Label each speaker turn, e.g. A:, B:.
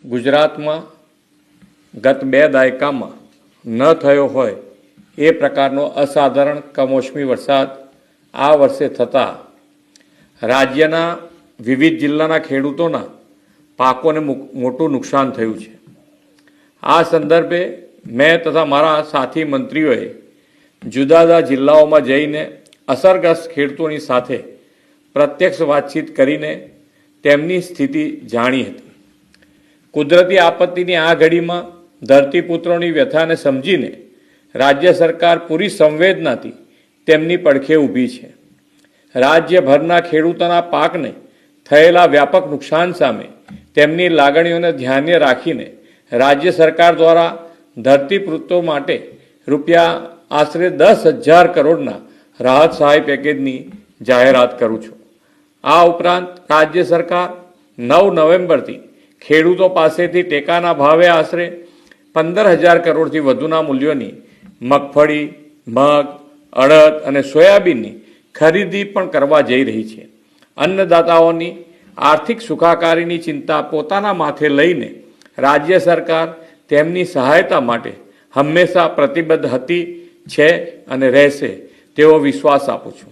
A: ગુજરાતમાં ગત 2 દાયકામાં ન થયો હોય એ પ્રકારનો અસાધારણ કમોસમી વરસાદ આ વર્ષે થતાં રાજ્યના વિવિધ જિલ્લાના ખેડૂતોના પાકોને મોટું નુકસાન થયું છે। આ સંદર્ભે મેં તથા મારા સાથી મંત્રીઓએ જુદા જુદા જિલ્લાઓમાં જઈને અસરગ્રસ્ત ખેડૂતોની સાથે પ્રત્યક્ષ વાતચીત કરીને તેમની સ્થિતિ જાણી હતી। કુદરતી આપત્તિની આ ઘડીમાં ધરતીપુત્રોની વ્યથાને સમજીને રાજ્ય સરકાર પૂરી સંવેદનાથી તેમની પડખે ઊભી છે। રાજ્યભરના ખેડૂતોના પાકને થયેલા વ્યાપક નુકસાન સામે તેમની લાગણીઓને ધ્યાને રાખીને રાજ્ય સરકાર દ્વારા ધરતીપુત્રો માટે રૂપિયા આશરે 10,000 કરોડના રાહત સહાય પેકેજની જાહેરાત કરું છું। આ ઉપરાંત રાજ્ય સરકાર 9 નવેમ્બરથી ખેડૂતો પાસેથી ટેકાના ભાવે આશરે 15,000 કરોડથી વધુના મૂલ્યોની મગફળી, મગ, અડદ અને સોયાબીનની ખરીદી પણ કરવા જઈ રહી છે। અન્નદાતાઓની આર્થિક સુખાકારીની ચિંતા પોતાના માથે લઈને રાજ્ય સરકાર તેમની સહાયતા માટે હંમેશા પ્રતિબદ્ધ હતી, છે અને રહેશે તેવો વિશ્વાસ આપું છું।